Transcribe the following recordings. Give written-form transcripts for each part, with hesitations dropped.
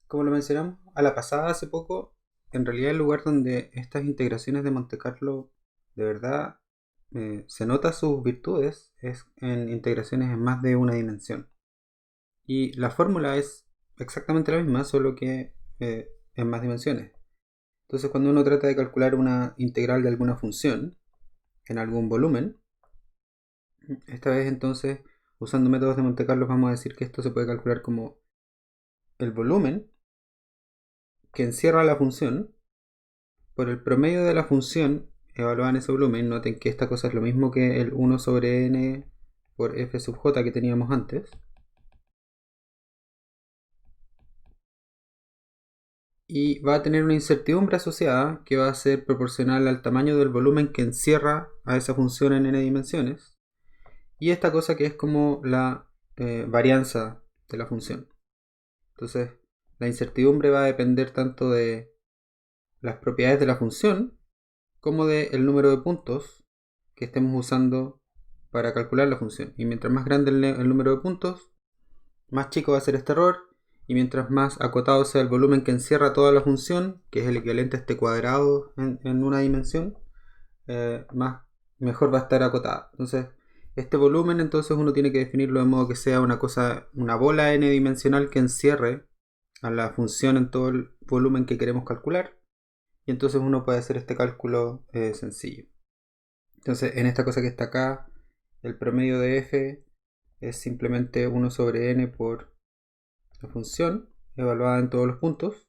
como lo mencionamos a la pasada hace poco, en realidad el lugar donde estas integraciones de Monte Carlo de verdad se nota sus virtudes es en integraciones en más de una dimensión. Y la fórmula es exactamente la misma, solo que en más dimensiones. Entonces cuando uno trata de calcular una integral de alguna función en algún volumen, esta vez entonces usando métodos de Monte Carlo vamos a decir que esto se puede calcular como el volumen que encierra la función por el promedio de la función evaluada en ese volumen. Noten que esta cosa es lo mismo que el 1 sobre n por f sub j que teníamos antes. Y va a tener una incertidumbre asociada que va a ser proporcional al tamaño del volumen que encierra a esa función en n dimensiones. Y esta cosa que es como la varianza de la función. Entonces, la incertidumbre va a depender tanto de las propiedades de la función como del número de puntos que estemos usando para calcular la función. Y mientras más grande el número de puntos, más chico va a ser este error. Y mientras más acotado sea el volumen que encierra toda la función, que es el equivalente a este cuadrado en una dimensión, más mejor va a estar acotada. Entonces, este volumen entonces uno tiene que definirlo de modo que sea una cosa, una bola n dimensional que encierre a la función en todo el volumen que queremos calcular. Y entonces uno puede hacer este cálculo sencillo. Entonces, en esta cosa que está acá, el promedio de f es simplemente 1 sobre n por la función evaluada en todos los puntos.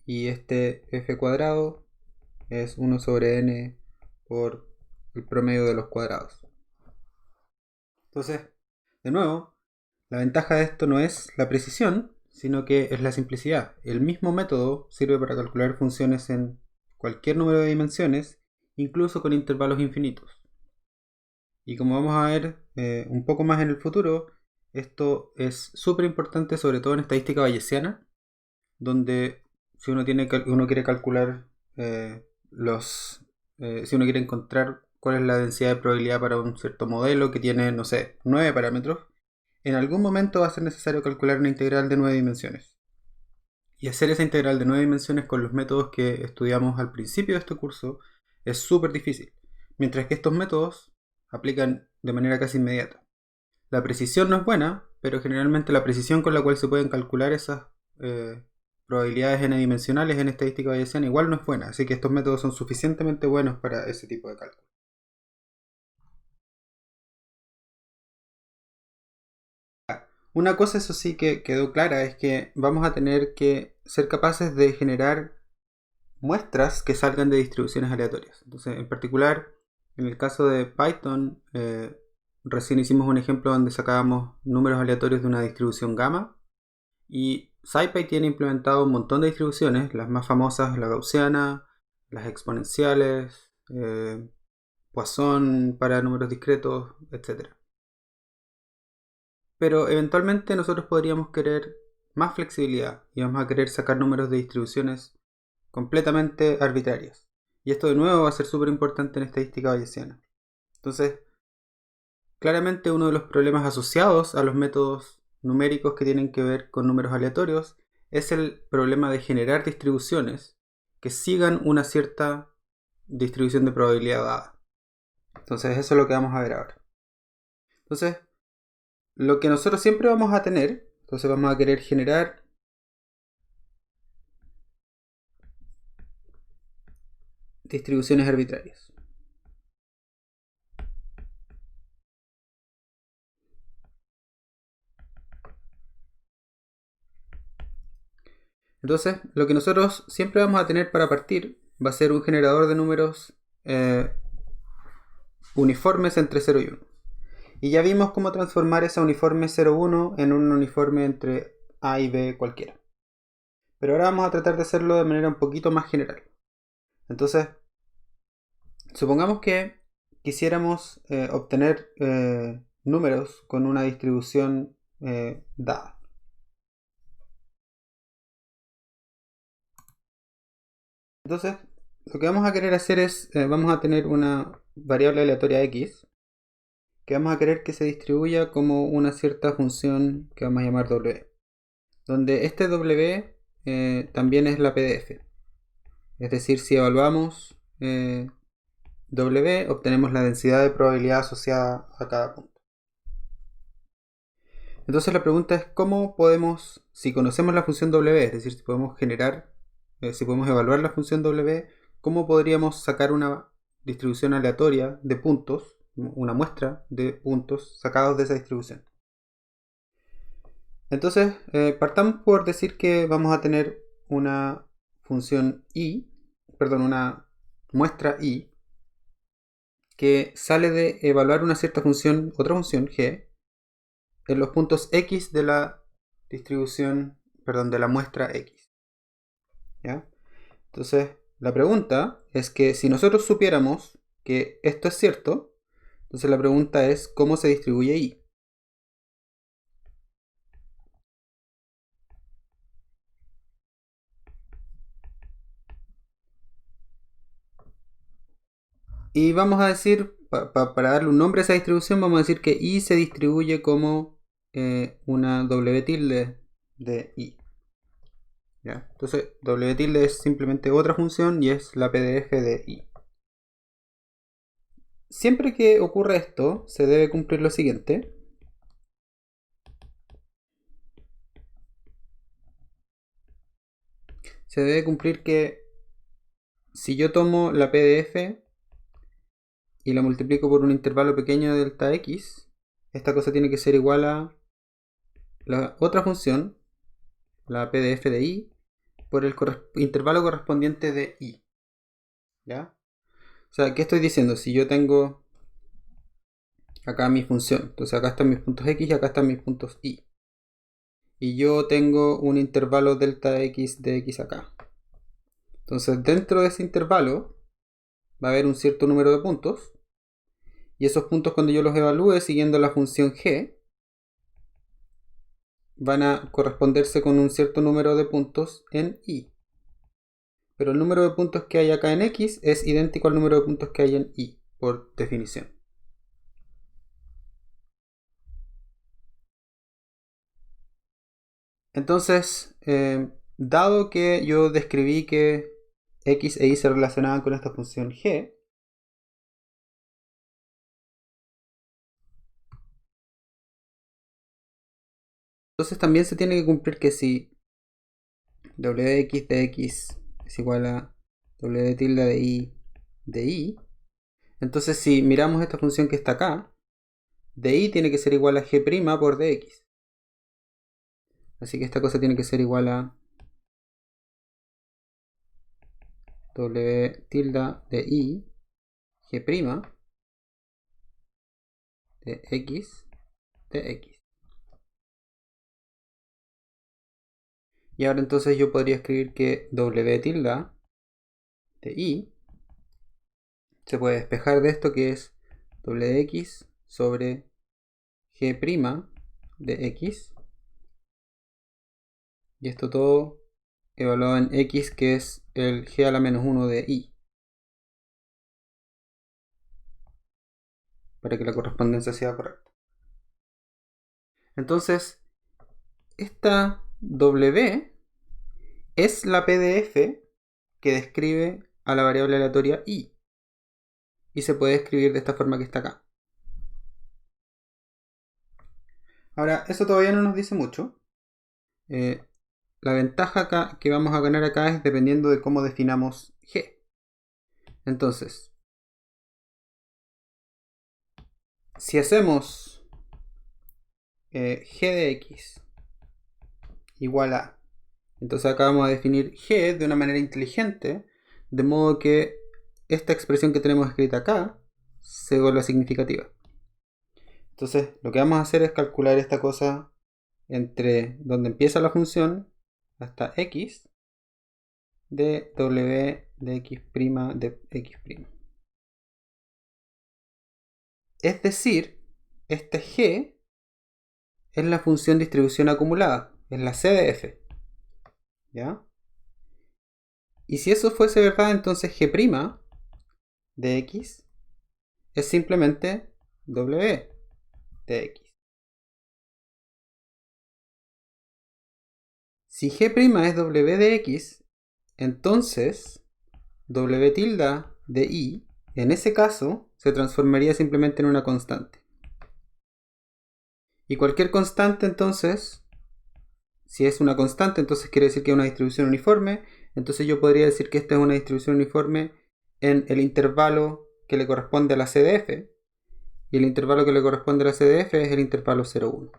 Y este f cuadrado es 1 sobre n por el promedio de los cuadrados. Entonces, de nuevo, la ventaja de esto no es la precisión, sino que es la simplicidad. El mismo método sirve para calcular funciones en cualquier número de dimensiones, incluso con intervalos infinitos. Y como vamos a ver un poco más en el futuro, esto es súper importante, sobre todo en estadística bayesiana, donde si uno quiere calcular si uno quiere encontrar cuál es la densidad de probabilidad para un cierto modelo que tiene, no sé, 9 parámetros, en algún momento va a ser necesario calcular una integral de 9 dimensiones. Y hacer esa integral de 9 dimensiones con los métodos que estudiamos al principio de este curso es súper difícil, mientras que estos métodos aplican de manera casi inmediata. La precisión no es buena, pero generalmente la precisión con la cual se pueden calcular esas probabilidades n-dimensionales en estadística bayesiana igual no es buena, así que estos métodos son suficientemente buenos para ese tipo de cálculo. Una cosa, eso sí, que quedó clara es que vamos a tener que ser capaces de generar muestras que salgan de distribuciones aleatorias. Entonces, en particular, en el caso de Python, recién hicimos un ejemplo donde sacábamos números aleatorios de una distribución gamma. Y SciPy tiene implementado un montón de distribuciones, las más famosas, la gaussiana, las exponenciales, Poisson para números discretos, etc. Pero eventualmente nosotros podríamos querer más flexibilidad y vamos a querer sacar números de distribuciones completamente arbitrarias. Y esto de nuevo va a ser súper importante en estadística bayesiana. Entonces, claramente uno de los problemas asociados a los métodos numéricos que tienen que ver con números aleatorios es el problema de generar distribuciones que sigan una cierta distribución de probabilidad dada. Entonces eso es lo que vamos a ver ahora. Entonces, lo que nosotros siempre vamos a tener, entonces vamos a querer generar distribuciones arbitrarias. Entonces, lo que nosotros siempre vamos a tener para partir va a ser un generador de números uniformes entre 0 y 1. Y ya vimos cómo transformar esa uniforme 0,1 en un uniforme entre A y B cualquiera. Pero ahora vamos a tratar de hacerlo de manera un poquito más general. Entonces, supongamos que quisiéramos obtener números con una distribución dada. Entonces, lo que vamos a querer hacer es, vamos a tener una variable aleatoria x que vamos a querer que se distribuya como una cierta función que vamos a llamar w. donde este W también es la PDF. Es decir, si evaluamos W, obtenemos la densidad de probabilidad asociada a cada punto. Entonces la pregunta es cómo podemos, si conocemos la función W, es decir, si podemos generar, si podemos evaluar la función W, cómo podríamos sacar una distribución aleatoria de puntos, una muestra de puntos sacados de esa distribución. Entonces, partamos por decir que vamos a tener una función una muestra I, que sale de evaluar una cierta función, otra función G, en los puntos X de la distribución, de la muestra X. ¿Ya? Entonces, la pregunta es que si nosotros supiéramos que esto es cierto, entonces la pregunta es ¿cómo se distribuye I? Y vamos a decir, para darle un nombre a esa distribución, vamos a decir que I se distribuye como una W tilde de I. ¿Ya? Entonces, W tilde es simplemente otra función y es la PDF de I. Siempre que ocurra esto, se debe cumplir lo siguiente. Se debe cumplir que si yo tomo la PDF y la multiplico por un intervalo pequeño de delta X, esta cosa tiene que ser igual a la otra función, la PDF de I, por el intervalo correspondiente de I. ¿Ya? O sea, ¿qué estoy diciendo? Si yo tengo acá mi función, entonces acá están mis puntos X y acá están mis puntos Y. Y yo tengo un intervalo delta X de X acá. Entonces dentro de ese intervalo va a haber un cierto número de puntos. Y esos puntos cuando yo los evalúe siguiendo la función G, van a corresponderse con un cierto número de puntos en Y. Pero el número de puntos que hay acá en X es idéntico al número de puntos que hay en Y, por definición. Entonces, dado que yo describí que X e Y se relacionaban con esta función G, entonces también se tiene que cumplir que si Wx de X es igual a W tilde de Y, entonces si miramos esta función que está acá, de Y tiene que ser igual a G' por dx. Así que esta cosa tiene que ser igual a W tilde de I G' de X de X. Y ahora entonces yo podría escribir que W tilde de I se puede despejar de esto, que es Wx sobre G' de X. Y esto todo evaluado en X, que es el G a la menos 1 de I. Para que la correspondencia sea correcta. Entonces, esta W es la PDF que describe a la variable aleatoria I. Y se puede escribir de esta forma que está acá. Ahora, eso todavía no nos dice mucho. La ventaja acá, que vamos a ganar acá es dependiendo de cómo definamos G. Entonces, si hacemos G de X igual a... Entonces acá vamos a definir G de una manera inteligente, de modo que esta expresión que tenemos escrita acá se vuelva significativa. Entonces lo que vamos a hacer es calcular esta cosa entre donde empieza la función hasta X de W de X' de X'. Es decir, este G es la función distribución acumulada, es la C de F. ¿Ya? Y si eso fuese verdad, entonces G' de X es simplemente W de X. Si G' es W de X, entonces W tilde de Y, en ese caso, se transformaría simplemente en una constante. Y cualquier constante, entonces, si es una constante, entonces quiere decir que es una distribución uniforme. Entonces yo podría decir que esta es una distribución uniforme en el intervalo que le corresponde a la CDF. Y el intervalo que le corresponde a la CDF es el intervalo 0,1.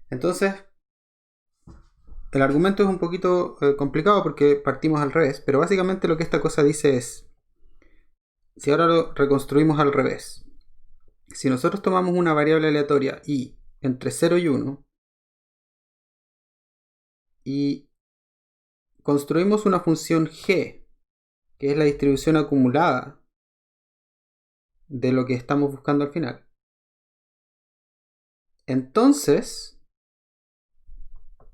Entonces, el argumento es un poquito complicado porque partimos al revés, pero básicamente lo que esta cosa dice es, si ahora lo reconstruimos al revés, si nosotros tomamos una variable aleatoria y entre 0 y 1 y construimos una función g, que es la distribución acumulada de lo que estamos buscando al final, entonces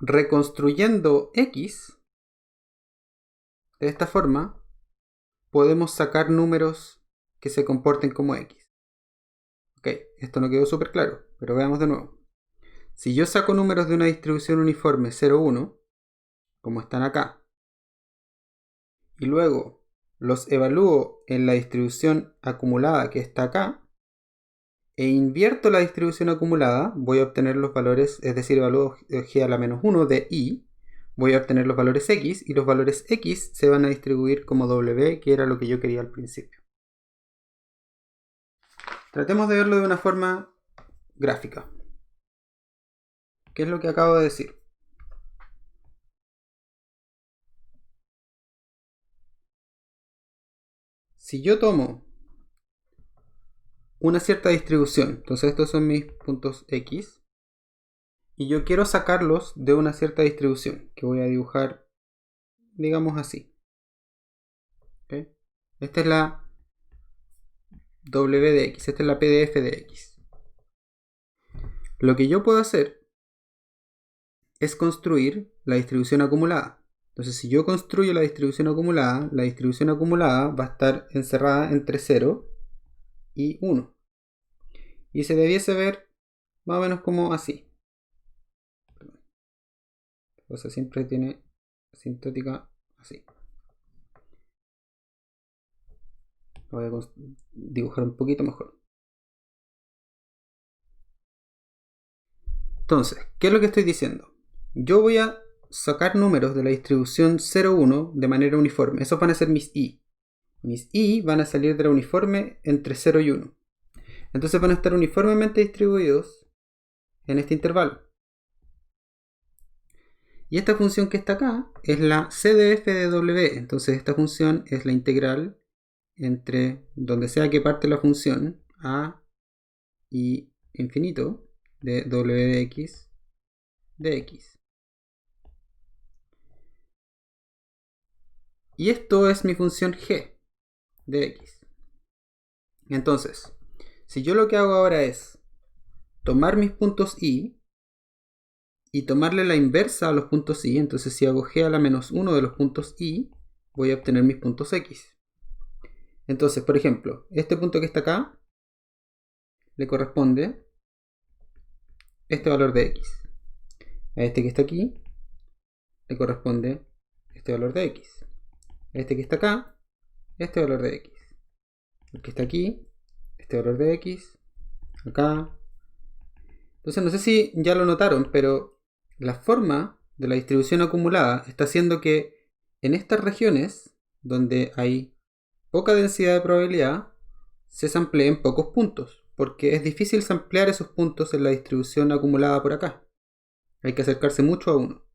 reconstruyendo x de esta forma podemos sacar números que se comporten como x. Ok, esto no quedó súper claro, pero veamos de nuevo. Si yo saco números de una distribución uniforme 0, 1, como están acá, y luego los evalúo en la distribución acumulada que está acá, e invierto la distribución acumulada, voy a obtener los valores, es decir, evalúo g a la menos 1 de y, voy a obtener los valores x, y los valores x se van a distribuir como w, que era lo que yo quería al principio. Tratemos de verlo de una forma gráfica. ¿Qué es lo que acabo de decir? Si yo tomo una cierta distribución, entonces estos son mis puntos x, y yo quiero sacarlos de una cierta distribución, que voy a dibujar, digamos así. ¿Okay? Esta es la w de x, esta es la pdf de x. Lo que yo puedo hacer es construir la distribución acumulada. Entonces, si yo construyo la distribución acumulada va a estar encerrada entre 0 y 1. Y se debiese ver más o menos como así. La cosa siempre tiene asintótica así. Lo voy a dibujar un poquito mejor. Entonces, ¿qué es lo que estoy diciendo? Yo voy a sacar números de la distribución 0, 1 de manera uniforme. Esos van a ser mis i. Mis i van a salir de la uniforme entre 0 y 1. Entonces van a estar uniformemente distribuidos en este intervalo. Y esta función que está acá es la CDF de W. Entonces esta función es la integral entre donde sea que parte la función a y infinito de W de x de x. Y esto es mi función g de x. Entonces, si yo lo que hago ahora es tomar mis puntos y tomarle la inversa a los puntos y, entonces si hago g a la menos 1 de los puntos y, voy a obtener mis puntos x. Entonces, por ejemplo, este punto que está acá le corresponde este valor de x. A este que está aquí le corresponde este valor de x. A este que está acá, este valor de x. El que está aquí, este valor de x. Acá. Entonces no sé si ya lo notaron, pero la forma de la distribución acumulada está haciendo que en estas regiones donde hay poca densidad de probabilidad se sampleen pocos puntos, porque es difícil samplear esos puntos en la distribución acumulada por acá. Hay que acercarse mucho a 1.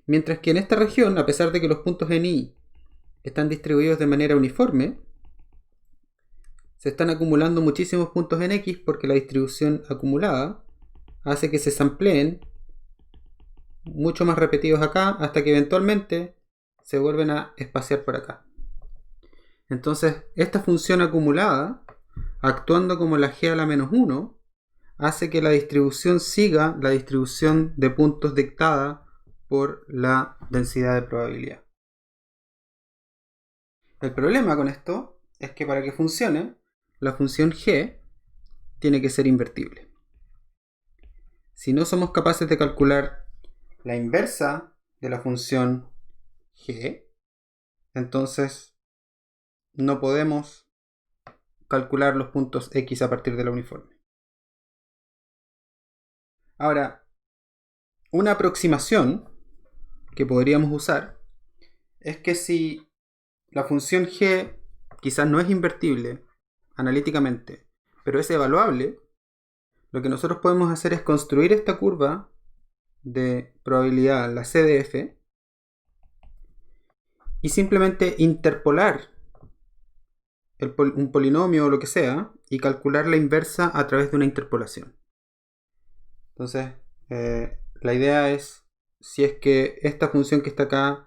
Mientras que en esta región, a pesar de que los puntos en y están distribuidos de manera uniforme, se están acumulando muchísimos puntos en x porque la distribución acumulada hace que se sampleen mucho más repetidos acá hasta que eventualmente se vuelven a espaciar por acá. Entonces, esta función acumulada, actuando como la g a la menos 1, hace que la distribución siga la distribución de puntos dictada por la densidad de probabilidad. El problema con esto es que para que funcione, la función g tiene que ser invertible. Si no somos capaces de calcular la inversa de la función g, entonces no podemos calcular los puntos x a partir de la uniforme. Ahora, una aproximación que podríamos usar es que si la función g quizás no es invertible analíticamente, pero es evaluable, lo que nosotros podemos hacer es construir esta curva de probabilidad, la CDF, y simplemente interpolar un polinomio o lo que sea y calcular la inversa a través de una interpolación. Entonces, la idea es, si es que esta función que está acá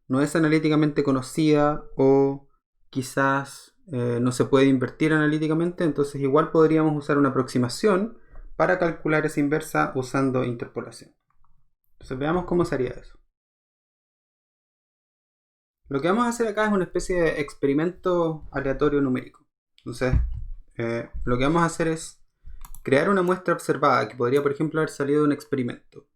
no es analíticamente conocida o quizás no se puede invertir analíticamente, entonces igual podríamos usar una aproximación para calcular esa inversa usando interpolación. Entonces veamos cómo sería eso. Lo que vamos a hacer acá es una especie de experimento aleatorio numérico. Entonces, lo que vamos a hacer es crear una muestra observada que podría, por ejemplo, haber salido de un experimento.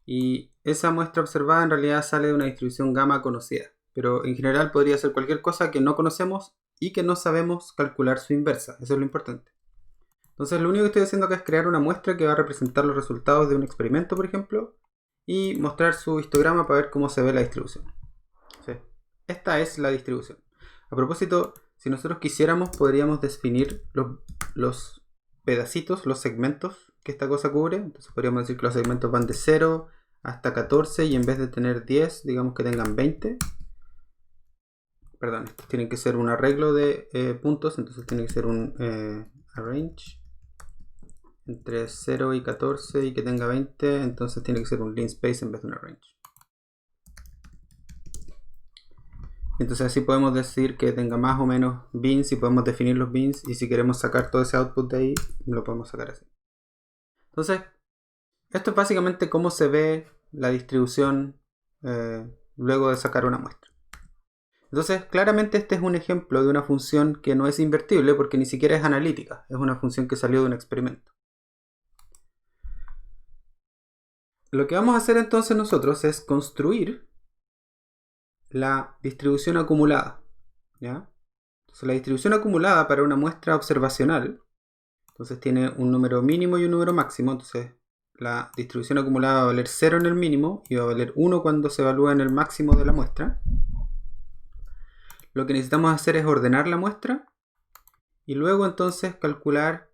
Y esa muestra observada en realidad sale de una distribución gamma conocida. Pero en general podría ser cualquier cosa que no conocemos y que no sabemos calcular su inversa. Eso es lo importante. Entonces lo único que estoy haciendo acá es crear una muestra que va a representar los resultados de un experimento, por ejemplo, y mostrar su histograma para ver cómo se ve la distribución. ¿Sí? Esta es la distribución. A propósito, si nosotros quisiéramos, podríamos definir los pedacitos, los segmentos que esta cosa cubre. Entonces podríamos decir que los segmentos van de 0 hasta 14 y en vez de tener 10, digamos que tengan 20. Perdón, estos tienen que ser un arreglo de puntos, entonces tiene que ser un arrange entre 0 y 14 y que tenga 20, entonces tiene que ser un linspace en vez de un arrange. Entonces así podemos decir que tenga más o menos bins y podemos definir los bins, y si queremos sacar todo ese output de ahí, lo podemos sacar así. Entonces, esto es básicamente cómo se ve la distribución luego de sacar una muestra. Entonces, claramente este es un ejemplo de una función que no es invertible porque ni siquiera es analítica, es una función que salió de un experimento. Lo que vamos a hacer entonces nosotros es construir la distribución acumulada, ¿ya? Entonces la distribución acumulada para una muestra observacional, entonces tiene un número mínimo y un número máximo, entonces la distribución acumulada va a valer 0 en el mínimo y va a valer 1 cuando se evalúa en el máximo de la muestra. Lo que necesitamos hacer es ordenar la muestra y luego entonces calcular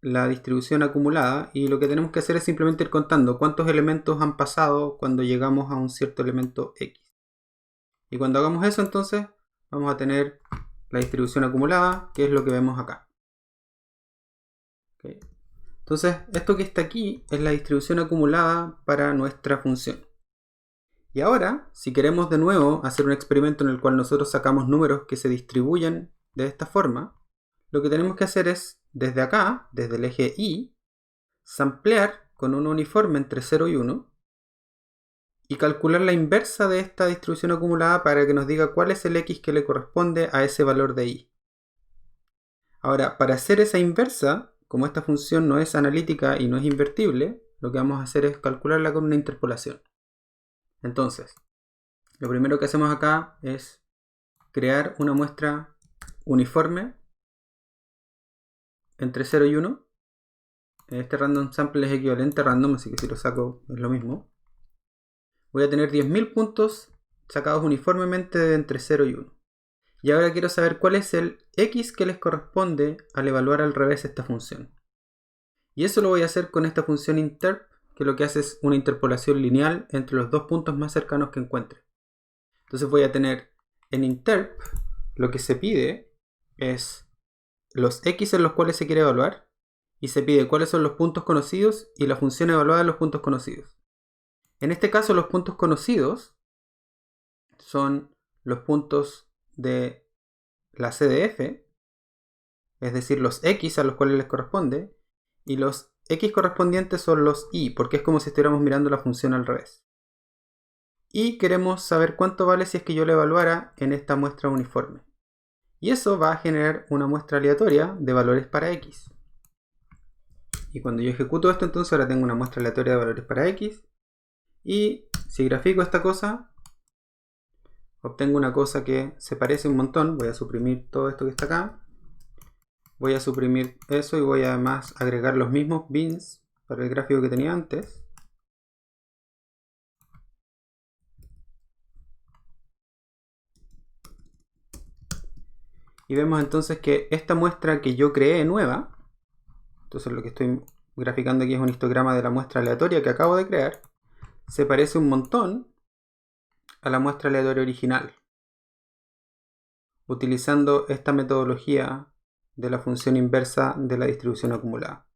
la distribución acumulada, y lo que tenemos que hacer es simplemente ir contando cuántos elementos han pasado cuando llegamos a un cierto elemento X. Y cuando hagamos eso, entonces vamos a tener la distribución acumulada, que es lo que vemos acá. ¿Okay? Entonces, esto que está aquí es la distribución acumulada para nuestra función. Y ahora, si queremos de nuevo hacer un experimento en el cual nosotros sacamos números que se distribuyen de esta forma, lo que tenemos que hacer es, desde acá, desde el eje Y, samplear con un uniforme entre 0 y 1 y calcular la inversa de esta distribución acumulada para que nos diga cuál es el X que le corresponde a ese valor de Y. Ahora, para hacer esa inversa, como esta función no es analítica y no es invertible, lo que vamos a hacer es calcularla con una interpolación. Entonces, lo primero que hacemos acá es crear una muestra uniforme entre 0 y 1. Este random sample es equivalente a random, así que si lo saco es lo mismo. Voy a tener 10.000 puntos sacados uniformemente de entre 0 y 1. Y ahora quiero saber cuál es el X que les corresponde al evaluar al revés esta función. Y eso lo voy a hacer con esta función interp, que lo que hace es una interpolación lineal entre los dos puntos más cercanos que encuentre. Entonces voy a tener en interp, lo que se pide es los X en los cuales se quiere evaluar, y se pide cuáles son los puntos conocidos y la función evaluada de los puntos conocidos. En este caso, los puntos conocidos son los puntos de la CDF, es decir, los X a los cuales les corresponde, y los X correspondientes son los Y, porque es como si estuviéramos mirando la función al revés. Y queremos saber cuánto vale si es que yo lo evaluara en esta muestra uniforme. Y eso va a generar una muestra aleatoria de valores para X. Y cuando yo ejecuto esto, entonces ahora tengo una muestra aleatoria de valores para X. Y si grafico esta cosa, obtengo una cosa que se parece un montón. Voy a suprimir todo esto que está acá. Voy a suprimir eso y voy además a agregar los mismos bins para el gráfico que tenía antes. Y vemos entonces que esta muestra que yo creé nueva, entonces lo que estoy graficando aquí es un histograma de la muestra aleatoria que acabo de crear, se parece un montón a la muestra aleatoria original, utilizando esta metodología de la función inversa de la distribución acumulada.